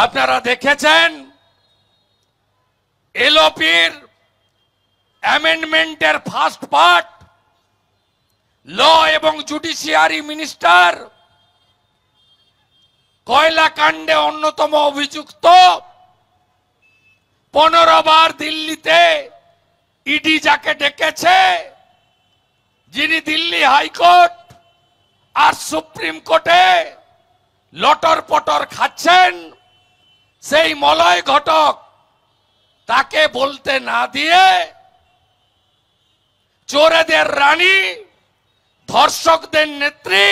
আপনারা দেখেছেন এলওপির অ্যামেন্ডমেন্টের first part ল এবং জুডিশিয়ারি মিনিস্টার কয়লা কাণ্ডে অন্যতম অভিযুক্ত 15 বার দিল্লিতে ইডি যাকে ডেকেছে, যিনি দিল্লি হাইকোর্ট আর সুপ্রিম কোর্টে লটর পটর খাচ্ছেন, সেই মলয় ঘটক তাকে বলতে না দিয়ে চোরেদের রানী, ধর্ষকদের নেত্রী,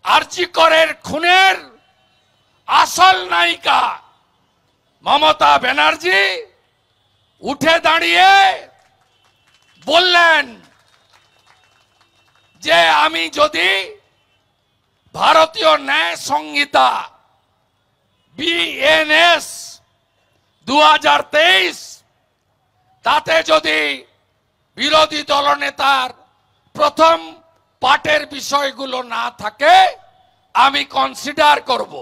আরজি করের খুনের আসল নায়িকা মমতা ব্যানার্জি উঠে দাঁড়িয়ে বললেন যে আমি যদি ভারতীয় ন্যায় সংহিতা বিএনএস 2023 তাতে যদি বিরোধী দলনেতার প্রথম পার্টের বিষয়গুলো না থাকে আমি কনসিডার করব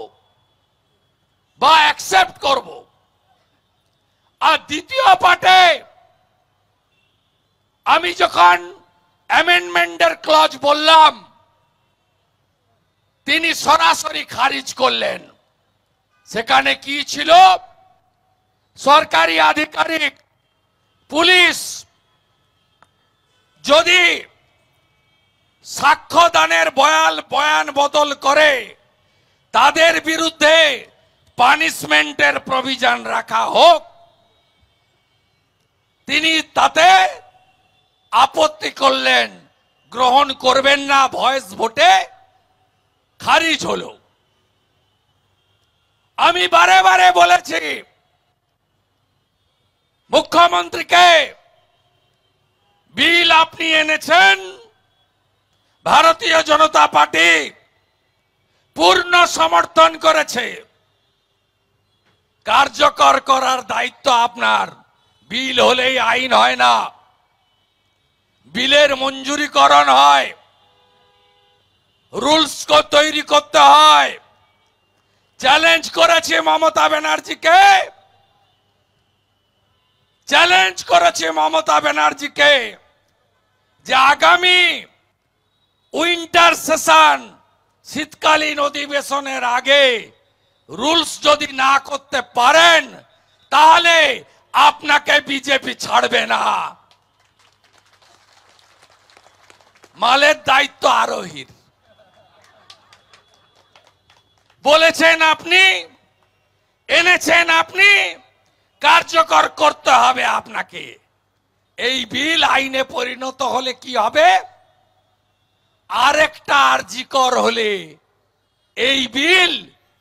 বা অ্যাকসেপ্ট করব। আর দ্বিতীয় পার্টে আমি যখন অ্যামেন্ডমেন্টের ক্লজ বললাম, তিনি সরাসরি খারিজ করলেন। সেখানে কি ছিল? সরকারি আধিকারিক, পুলিশ যদি সাক্ষ্যদানের বয়ান বদল করে তাদের বিরুদ্ধে পানিশমেন্টের প্রভিশন রাখা হোক। তিনি তাতে আপত্তি করলেন, গ্রহণ করবেন না, ভয়েস ভোটে খারিজ হলো। আমি বারে বারে বলেছি মুখ্যমন্ত্রীকে, বিল আপনি এনেছেন, ভারতীয় জনতা পার্টি পূর্ণ সমর্থন করেছে, কার্যকর করার দায়িত্ব আপনার। বিল হলেই আইন হয় না, বিলের মঞ্জুরিকরণ হয়, রুলস তৈরি করতে হয়। চ্যালেঞ্জ করেছে মমতা ব্যানার্জিকে, যে আগামী উইন্টার সেশন, শীতকালীন অধিবেশনের আগে রুলস যদি না করতে পারেন তাহলে আপনাকে বিজেপি ছাড়বে না। মালের দায়িত্ব আরোহীর। বলেছেন আপনি, এনেছেন আপনি, কার্যকর করতে হবে আপনাকে। এই বিল আইনে পরিণত হলে কি হবে? আরেকটা আরজি কর হলে এই বিল,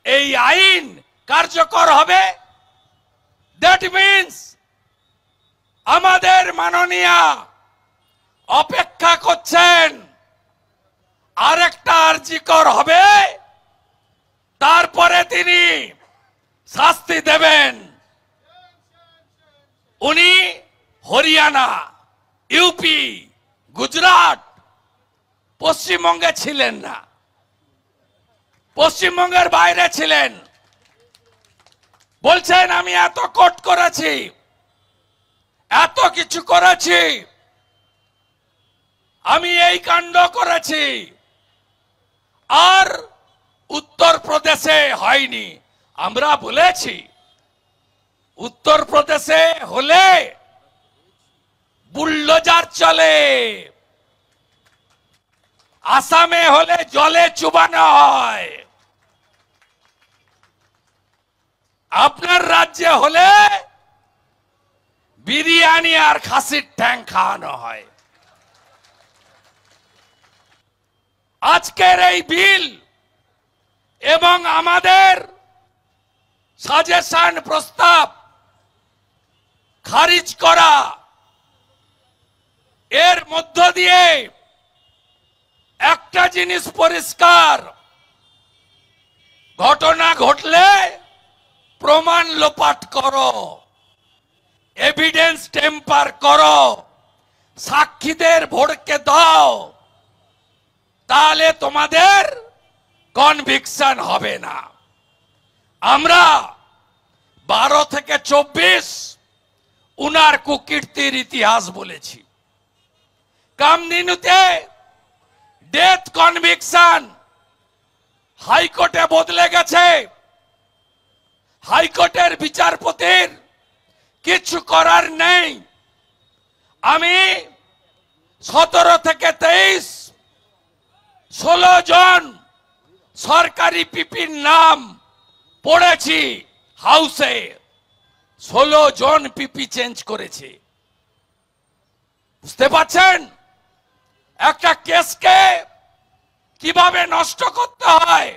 এই আইন কার্যকর হবে। দ্যাট মিন্স আমাদের মাননীয়া অপেক্ষা করছেন, আরেকটা আরজি কর হবে, তারপরে তিনি শাস্তি দেবেন। উনি হরিয়ানা, ইউপি, গুজরাট, পশ্চিমবঙ্গে ছিলেন না, পশ্চিমবঙ্গের বাইরে ছিলেন। বলছেন আমি এত কোর্ট করেছি, এত কিছু করেছি, আমি এই কাণ্ড করেছি, আর উত্তরপ্রদেশে হয়নি। আমরা বলেছি উত্তরপ্রদেশে হলে বুলডোজার চলে, আসামে হলে জলে চুবানো হয়, আপনার রাজ্যে হলে বিরিয়ানি আর খাসির ঠ্যাং খাওয়ানো হয়। আজকের এই বিল এবং আমাদের সাজেশন প্রস্তাব খারিজ করা, এর মধ্য দিয়ে একটা জিনিস পরিষ্কার, ঘটনা ঘটলে প্রমাণ লোপাট করো, এভিডেন্স টেম্পার করো, সাক্ষীদের ভড়কে দাও, তাহলে তোমাদের কনভিকশন হবে না। আমরা 12 থেকে 24 উনার কুকীর্তির ইতিহাস বলেছি। কামদিনুতে ডেথ কনভিকশন হাইকোর্টে বদলে গেছে। হাইকোর্টের বিচারপতির কিছু করার নেই। আমি 17 থেকে 23 16 জন সরকারি পিপির নাম পড়েছি হাউসে। 16 জন পিপি চেঞ্জ করেছে। বুঝতে পারছেন একটা কেসকে কিভাবে নষ্ট করতে হয়।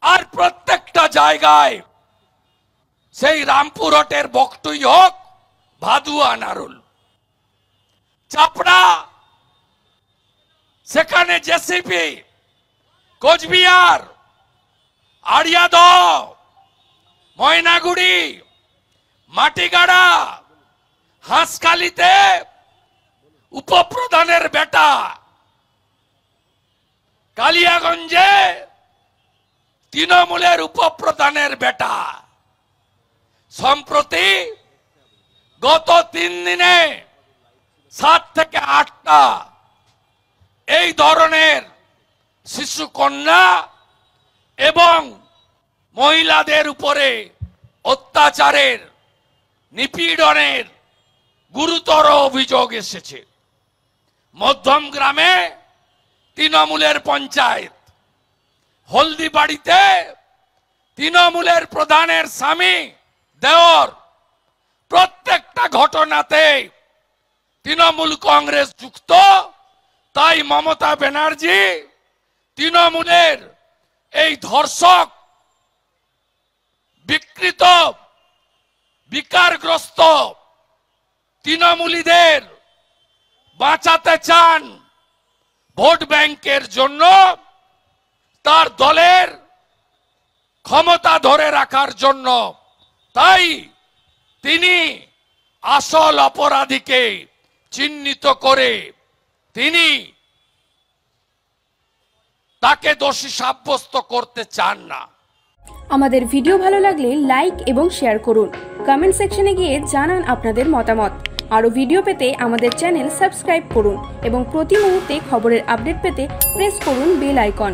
আর প্রত্যেকটা জায়গায় সেই রামপুরহাটের বকটুই হোক, ভাদুয়া নারুল, চাপড়া, সেখানে জেসিপি, কোচবিহার, আড়িয়াদহ, ময়নাগুড়ি, মাটিগাড়া, হাঁসখালিতে উপপ্রধানের বেটা, কালিয়াগঞ্জে তৃণমূলের উপপ্রধানের বেটা। সম্প্রতি গত 3 দিনে 7 থেকে 8টা এই ধরনের শিশু কন্যা এবং মহিলাদের উপরে অত্যাচারের, নিপীড়নের গুরুতর অভিযোগ এসেছে। মধ্যম গ্রামে তৃণমূলের পঞ্চায়েত, হলদিবাড়িতে তৃণমূলের প্রধানের স্বামী, দেওর, প্রত্যেকটা ঘটনাতে তৃণমূল কংগ্রেস যুক্ত। তাই মমতা ব্যানার্জি তৃণমূলের এই ধর্ষক, বিকৃত, বিকারগ্রস্ত তৃণমূলীদের বাঁচাতে চান ভোট ব্যাংকের জন্য, তার দলের ক্ষমতা ধরে রাখার জন্য। তাই তিনি আসল অপরাধীকে চিহ্নিত করে তিনি তাকে দোষী সাব্যস্ত করতে চান না। আমাদের ভিডিও ভালো লাগলে লাইক এবং শেয়ার করুন। কমেন্ট সেকশনে গিয়ে জানান আপনাদের মতামত। আরও ভিডিও পেতে আমাদের চ্যানেল সাবস্ক্রাইব করুন এবং প্রতি মুহূর্তে খবরের আপডেট পেতে প্রেস করুন বেল আইকন।